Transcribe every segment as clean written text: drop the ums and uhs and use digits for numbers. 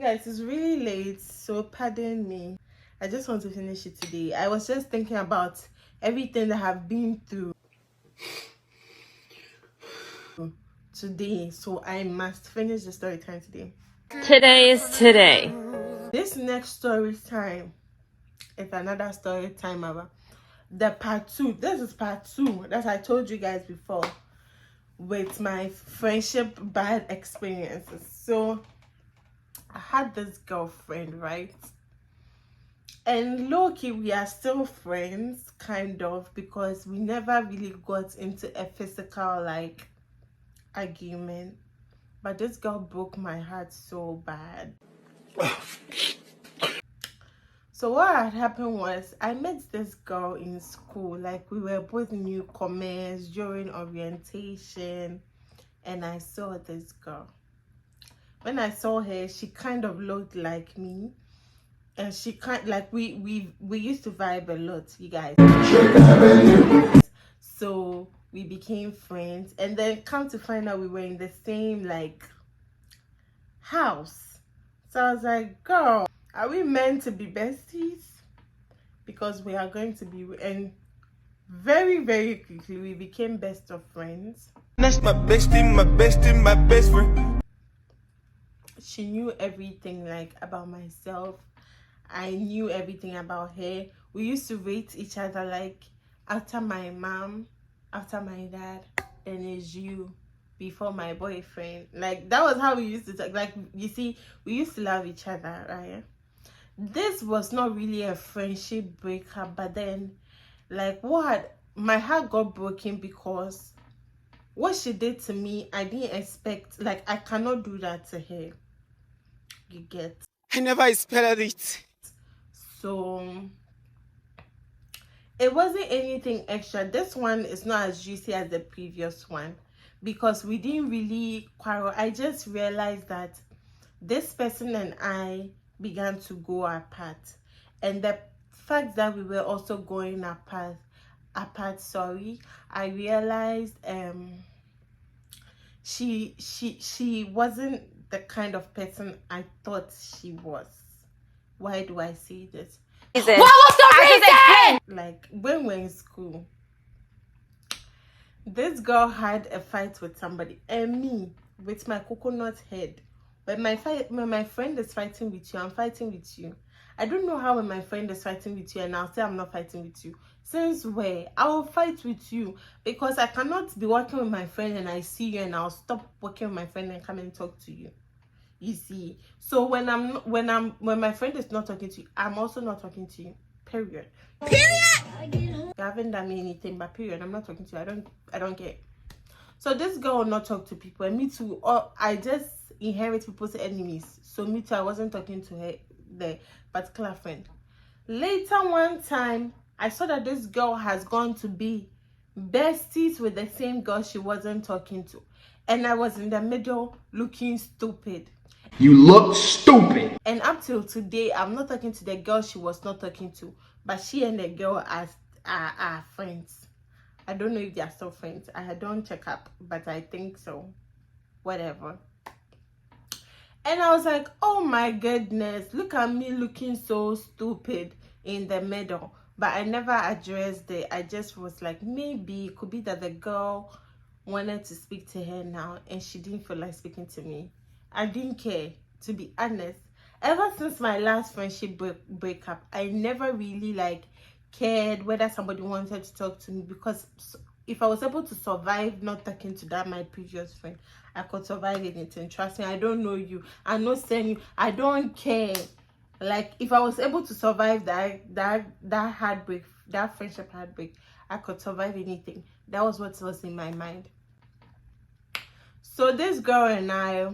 Guys, it's really late, so pardon me. I just want to finish it today. I was just thinking about everything that I've been through today, so I must finish the story time today. Today is today. This next story time is another story time about the part 2. This is part 2 that I told you guys before with my friendship bad experiences. So I had this girlfriend, right? And low-key, we are still friends, kind of, because we never really got into a physical, like, argument. But this girl broke my heart so bad. So what had happened was, I met this girl in school. Like, we were both newcomers during orientation. And I saw this girl. When I saw her, she kind of looked like me. And she kind like we used to vibe a lot, you guys. So we became friends, and then come to find out we were in the same like house. So I was like, girl, are we meant to be besties? Because we are going to be. And very, very quickly we became best of friends. That's my bestie, my bestie, my best friend. She knew everything like about myself. I knew everything about her. We used to rate each other like, after my mom, after my dad, then it's you, before my boyfriend. Like, that was how we used to talk. Like, you see, we used to love each other, right? This was not really a friendship breakup, but then, like, what? My heart got broken because what she did to me, I didn't expect. Like, I cannot do that to her. You get? I never expected it. So it wasn't anything extra. This one is not as juicy as the previous one because we didn't really quarrel. I just realized that this person and I began to go apart, and the fact that we were also going apart, I realized she wasn't the kind of person I thought she was. Why do I say this? What was the reason? Like, when we're in school, this girl had a fight with somebody, and me with my coconut head. When my friend is fighting with you, I'm fighting with you. I don't know how when my friend is fighting with you and I'll say I'm not fighting with you. Since where? I will fight with you, because I cannot be working with my friend and I see you and I'll stop working with my friend and come and talk to you. You see, so when my friend is not talking to you, I'm also not talking to you. Period. You haven't done me anything, but period. I'm not talking to you. I don't care. So this girl will not talk to people, and me too. Or I just inherit people's enemies. So me too. I wasn't talking to her, the particular friend. Later one time, I saw that this girl has gone to be besties with the same girl she wasn't talking to, and I was in the middle looking stupid. You look stupid. And up till today, I'm not talking to the girl she was not talking to, but she and the girl are friends. I don't know if they are still friends. I don't check up, but I think so. Whatever. And I was like, oh my goodness, look at me looking so stupid in the middle. But I never addressed it. I just was like, maybe it could be that the girl wanted to speak to her now and she didn't feel like speaking to me. I didn't care, to be honest. Ever since my last friendship breakup, I never really like cared whether somebody wanted to talk to me, because if I was able to survive not talking to that my previous friend, I could survive anything. Trust me, I don't know you. I'm not saying you. I don't care. Like, if I was able to survive that heartbreak, that friendship heartbreak, I could survive anything. That was what was in my mind. So this girl and I,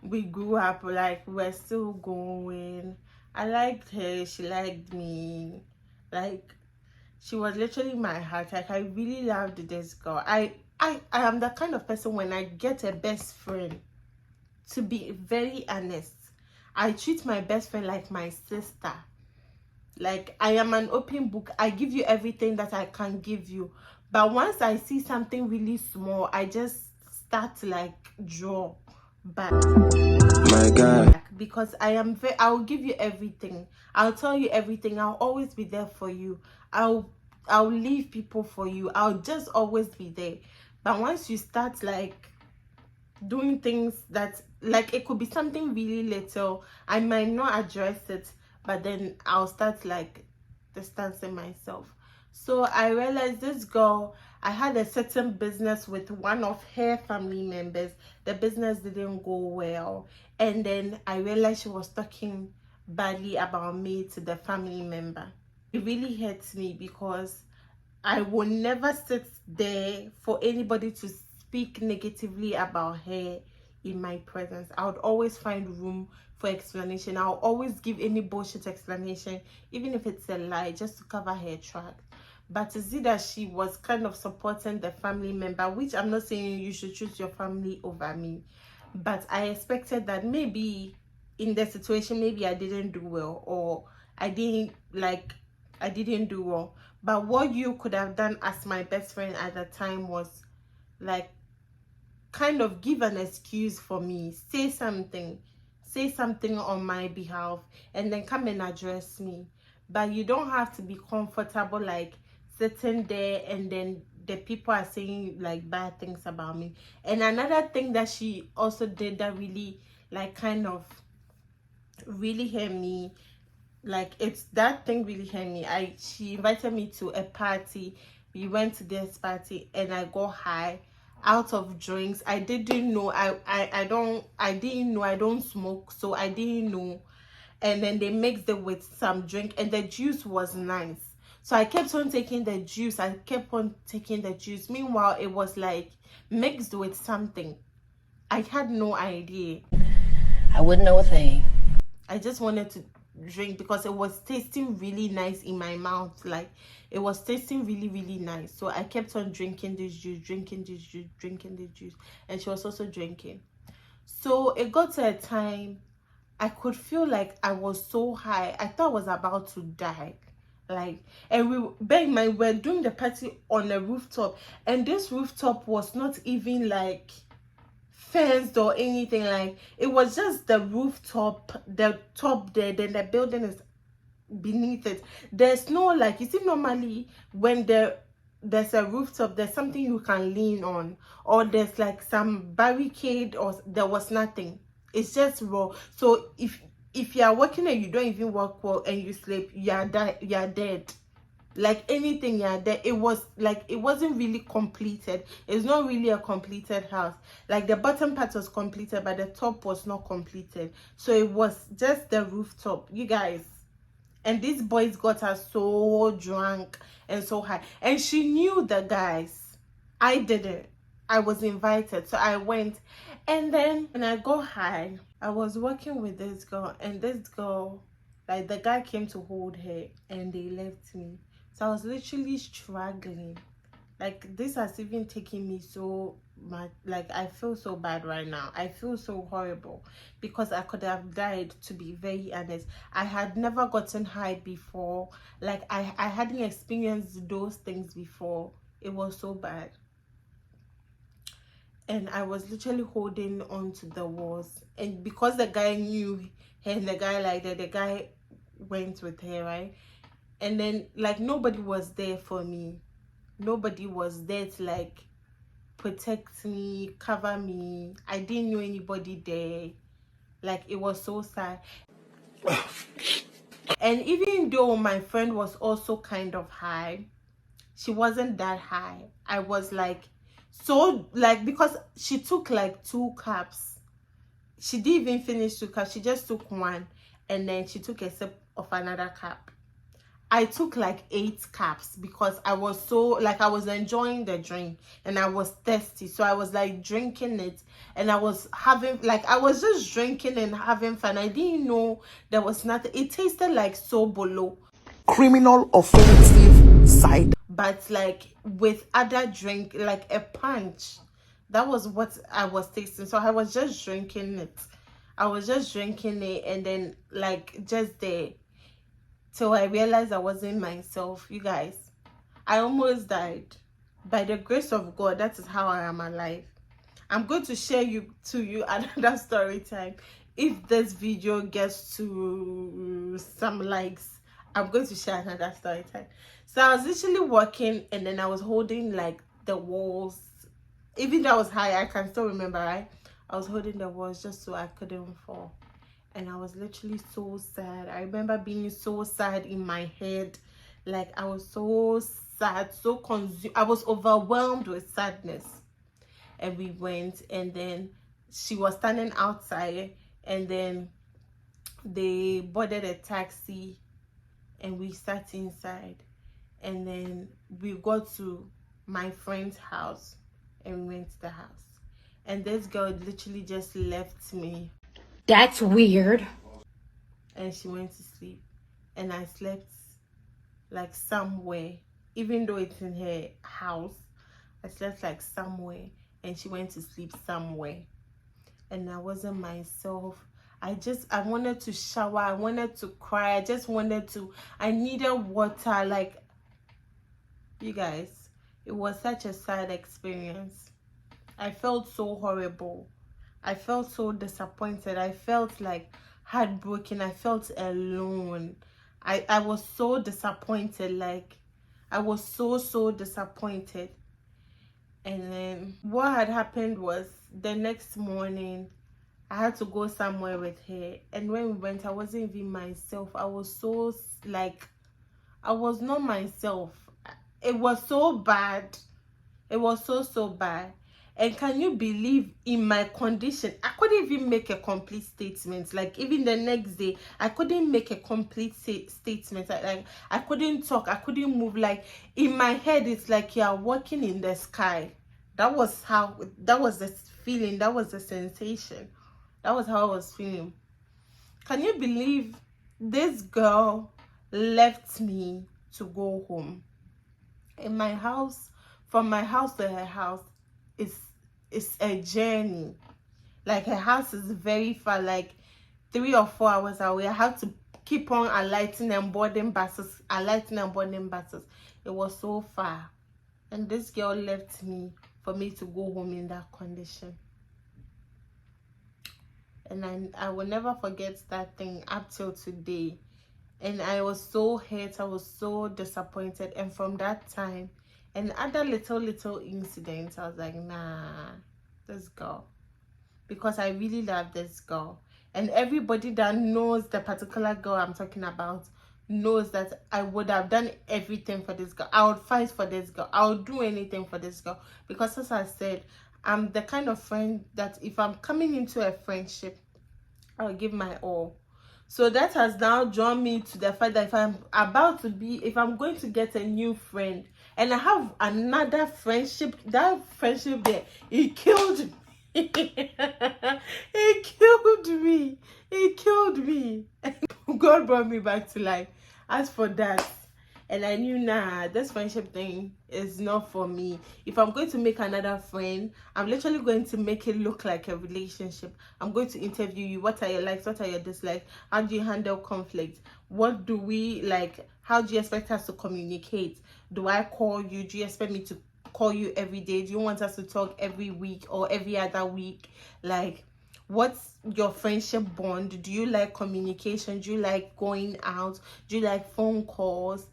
we grew up, like, we're still going. I liked her, she liked me. Like, she was literally my heart. Like, I really loved this girl. I am the kind of person, when I get a best friend, to be very honest, I treat my best friend like my sister. Like, I am an open book. I give you everything that I can give you. But once I see something really small, I just start to like draw back. My God. because I'll give you everything. I'll tell you everything. I'll always be there for you. I'll leave people for you. I'll just always be there. But once you start like doing things that, like, it could be something really little, I might not address it, but then I'll start like distancing myself. So I realized this girl, I had a certain business with one of her family members. The business didn't go well, and then I realized she was talking badly about me to the family member. It really hurts me because I will never sit there for anybody to speak negatively about her in my presence. I would always find room for explanation. I'll always give any bullshit explanation, even if it's a lie, just to cover her tracks. But to see that she was kind of supporting the family member, which I'm not saying you should choose your family over me, but I expected that maybe in the situation, maybe I didn't do well, or I didn't do well. But what you could have done as my best friend at the time was like kind of give an excuse for me, say something on my behalf, and then come and address me. But you don't have to be comfortable like sitting there and then the people are saying like bad things about me. And another thing that she also did that really like kind of really hurt me, like it's that thing really hurt me. She invited me to a party. We went to this party and I got high out of drinks. I didn't know. I didn't know I don't smoke, so I didn't know. And then they mixed it with some drink, and the juice was nice. So I kept on taking the juice. Meanwhile, it was like mixed with something. I had no idea. I wouldn't know a thing. I just wanted to drink because it was tasting really nice in my mouth. Like it was tasting really, really nice. So I kept on drinking this juice, and she was also drinking. So it got to a time I could feel like I was so high. I thought I was about to die. Like, and we're doing the party on a rooftop, and this rooftop was not even like fenced or anything. Like it was just the rooftop, the top there, then the building is beneath it. There's no, like, you see, normally when there's a rooftop, there's something you can lean on, or there's like some barricade, or there was nothing. It's just raw. So if you are working and you don't even work well and you sleep, you are dead. Like anything, you're dead. It was like, it wasn't really completed. It's not really a completed house. Like the bottom part was completed, but the top was not completed. So it was just the rooftop, you guys. And these boys got her so drunk and so high, and she knew the guys. I didn't. I was invited, so I went. And then when I got high, I was working with this girl, and this girl, like, the guy came to hold her and they left me. So I was literally struggling. Like, this has even taken me so much. Like, I feel so bad right now. I feel so horrible because I could have died, to be very honest. I had never gotten high before. Like, I hadn't experienced those things before. It was so bad. And I was literally holding on to the walls. And because the guy knew her and the guy like that, the guy went with her, right? And then, like, nobody was there for me. Nobody was there to, like, protect me, cover me. I didn't know anybody there. Like, it was so sad. And even though my friend was also kind of high, she wasn't that high. I was like, so, like, because she took like 2 cups. She didn't even finish 2 cups. She just took 1, and then she took a sip of another cup. I took like 8 cups because I was so, like, I was enjoying the drink and I was thirsty. So I was like drinking it, and I was having, like, I was just drinking and having fun. I didn't know there was nothing. It tasted like sobolo. Criminal offensive side. But like with other drink, like a punch. That was what I was tasting. So I was just drinking it. And then, like, just there. Till I realized I wasn't myself. You guys, I almost died. By the grace of God, that is how I am alive. I'm going to share to you another story time. if this video gets to some likes, I'm going to share another story time. So I was literally walking, and then I was holding like the walls. Even though I was high, I can still remember, right? I was holding the walls just so I couldn't fall. And I was literally so sad. I remember being so sad in my head. Like, I was so sad, so consumed. I was overwhelmed with sadness. And we went, and then she was standing outside, and then they boarded a taxi, and we sat inside. And then we got to my friend's house, and we went to the house. And this girl literally just left me. That's weird. And she went to sleep. And I slept like somewhere. Even though it's in her house, I slept like somewhere. And she went to sleep somewhere. And I wasn't myself. I wanted to shower. I wanted to cry. I needed water. Like, you guys, it was such a sad experience. I felt so horrible. I felt so disappointed. I felt like heartbroken. I felt alone. I was so disappointed. Like, I was so disappointed. And then what had happened was, the next morning I had to go somewhere with her, and when we went, I wasn't even myself. I was so, like, I was not myself. It was so bad. It was so bad. And can you believe, in my condition, I couldn't even make a complete statement. Like, even the next day, I couldn't make a complete statement. Like, I couldn't talk, I couldn't move. Like, in my head, it's like you are walking in the sky. That was the feeling, that was the sensation. That was how I was feeling. Can you believe this girl left me to go home? In my house, from my house to her house, it's a journey. Like, her house is very far, like 3 or 4 hours away. I had to keep on alighting and boarding buses. It was so far. And this girl left me for me to go home in that condition. And I will never forget that thing up till today. And I was so hurt, I was so disappointed. And from that time, and other little incidents, I was like, nah, this girl. Because I really love this girl. And everybody that knows the particular girl I'm talking about knows that I would have done everything for this girl. I would fight for this girl. I would do anything for this girl. Because as I said, I'm the kind of friend that if I'm coming into a friendship, I'll give my all. So that has now drawn me to the fact that if I'm going to get a new friend, and I have another friendship, that friendship there, it killed me. It killed me. God brought me back to life. As for that, and I knew, nah, this friendship thing is not for me. If I'm going to make another friend, I'm literally going to make it look like a relationship. I'm going to interview you. What are your likes? What are your dislikes? How do you handle conflict? What do we like? How do you expect us to communicate? Do I call you? Do you expect me to call you every day? Do you want us to talk every week or every other week? Like, what's your friendship bond? Do you like communication? Do you like going out? Do you like phone calls?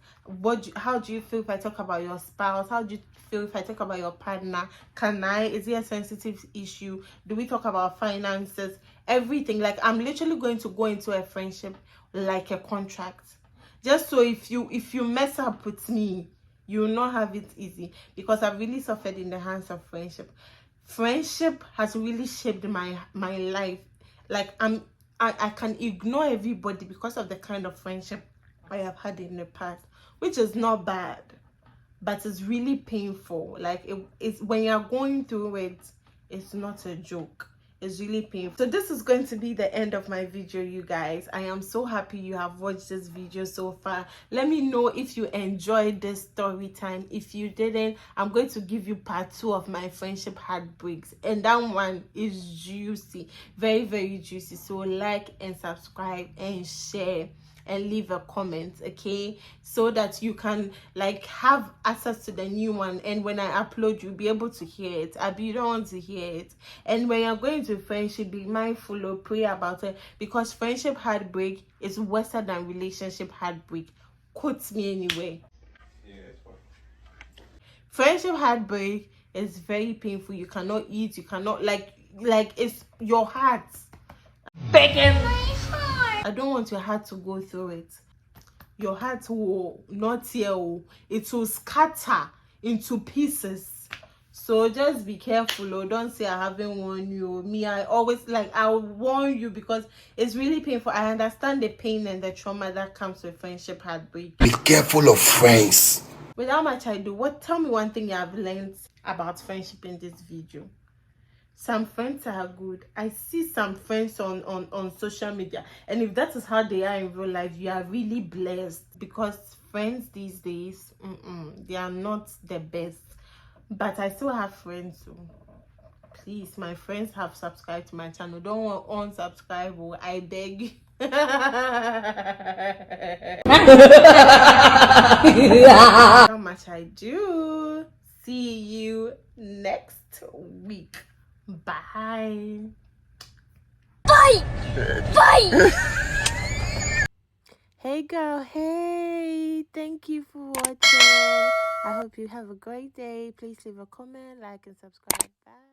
How do you feel if I talk about your spouse? How do you feel if I talk about your partner? Is it a sensitive issue? Do we talk about finances? Everything. Like, I'm literally going to go into a friendship like a contract. Just so if you mess up with me, you will not have it easy. Because I've really suffered in the hands of friendship. Friendship has really shaped my life. Like, I can ignore everybody because of the kind of friendship I have had in the past, which is not bad, but it's really painful. Like, it's when you're going through it, it's not a joke. It's really painful. So this is going to be the end of my video, you guys. I am so happy you have watched this video so far. Let me know if you enjoyed this story time. If you didn't, I'm going to give you part 2 of my friendship heartbreaks, and that one is juicy, very juicy. So like and subscribe and share. and leave a comment, okay, so that you can like have access to the new one, and when I upload you'll be able to hear it. You don't want to hear it. And when you're going to friendship, be mindful or pray about it, because friendship heartbreak is worse than relationship heartbreak. Quote me anyway. Friendship heartbreak is very painful. You cannot eat, you cannot like it's your heart. I don't want your heart to go through it. Your heart will not heal. It will scatter into pieces. So just be careful. Oh, don't say I haven't warned you. Me, I always I'll warn you because it's really painful. I understand the pain and the trauma that comes with friendship heartbreak. Be careful of friends. Without much ado, tell me one thing you have learned about friendship in this video. Some friends are good. I see some friends on social media, and if that is how they are in real life, you are really blessed, because friends these days, they are not the best. But I still have friends, so please, my friends have subscribed to my channel. Don't unsubscribe, I beg you. How much I do. See you next week. Bye. Bye. Bye. Hey girl, hey, thank you for watching. I hope you have a great day. Please leave a comment, like, and subscribe. Bye.